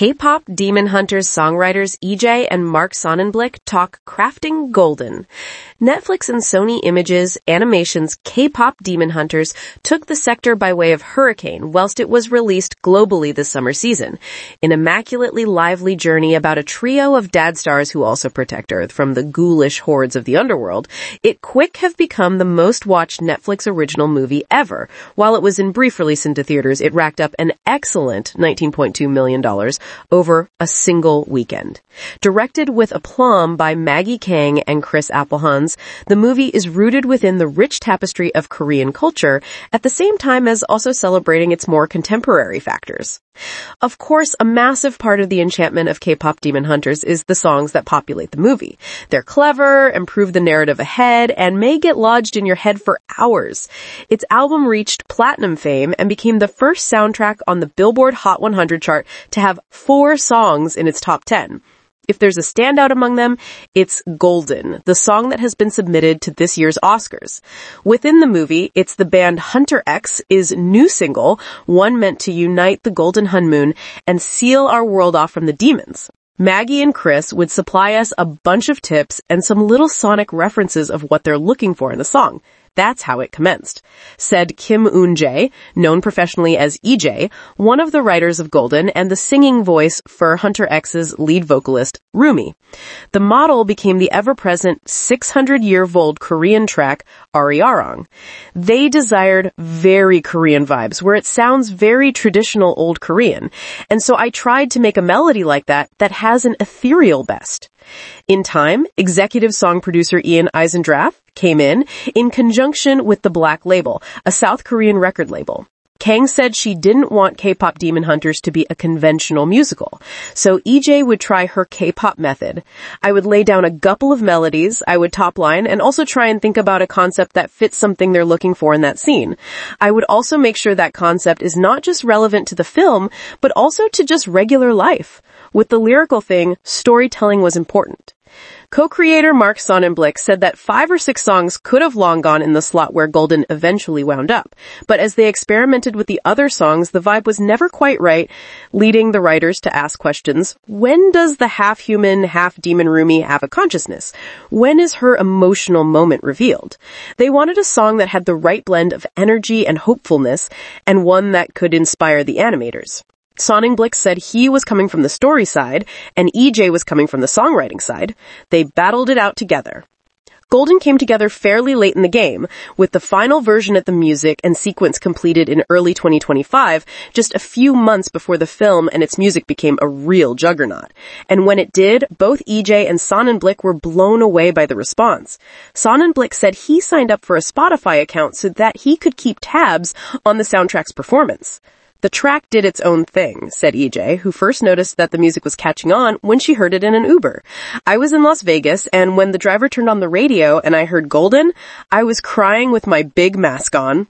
K-pop Demon Hunters songwriters EJ and Mark Sonnenblick talk crafting Golden. Netflix and Sony Images Animation's K-pop Demon Hunters took the sector by way of hurricane whilst it was released globally this summer season. An immaculately lively journey about a trio of dad stars who also protect Earth from the ghoulish hordes of the underworld, it quick have become the most watched Netflix original movie ever. While it was in brief release into theaters, it racked up an excellent $19.2 million over a single weekend. Directed with aplomb by Maggie Kang and Chris Applehans, the movie is rooted within the rich tapestry of Korean culture at the same time as also celebrating its more contemporary factors. Of course, a massive part of the enchantment of K-pop Demon Hunters is the songs that populate the movie. They're clever, improve the narrative ahead, and may get lodged in your head for hours. Its album reached platinum fame and became the first soundtrack on the Billboard Hot 100 chart to have 4 songs in its top 10. If there's a standout among them, it's Golden, the song that has been submitted to this year's Oscars. Within the movie, it's the band Hunter X's new single, one meant to unite the Golden Honeymoon and seal our world off from the demons. Maggie and Chris would supply us a bunch of tips and some little sonic references of what they're looking for in the song. That's how it commenced, said Kim Eun-jae, known professionally as EJ, one of the writers of Golden and the singing voice for Hunter X's lead vocalist, Rumi. The model became the ever-present 600-year-old Korean track, Ariarong. They desired very Korean vibes, where it sounds very traditional old Korean, and so I tried to make a melody like that has an ethereal best. In time, executive song producer Ian Eisendrath came in conjunction with the Black Label, a South Korean record label. Kang said she didn't want K-pop Demon Hunters to be a conventional musical, so EJ would try her K-pop method. I would lay down a couple of melodies, I would top line, and also try and think about a concept that fits something they're looking for in that scene. I would also make sure that concept is not just relevant to the film, but also to just regular life. With the lyrical thing, storytelling was important. Co-creator Mark Sonnenblick said that 5 or 6 songs could have long gone in the slot where Golden eventually wound up, but as they experimented with the other songs, the vibe was never quite right, leading the writers to ask questions. When does the half-human, half-demon Rumi have a consciousness? When is her emotional moment revealed? They wanted a song that had the right blend of energy and hopefulness, and one that could inspire the animators. Sonnenblick said he was coming from the story side, and EJ was coming from the songwriting side. They battled it out together. Golden came together fairly late in the game, with the final version of the music and sequence completed in early 2025, just a few months before the film and its music became a real juggernaut. And when it did, both EJ and Sonnenblick were blown away by the response. Sonnenblick said he signed up for a Spotify account so that he could keep tabs on the soundtrack's performance. The track did its own thing, said EJ, who first noticed that the music was catching on when she heard it in an Uber. I was in Las Vegas, and when the driver turned on the radio and I heard Golden, I was crying with my big mask on.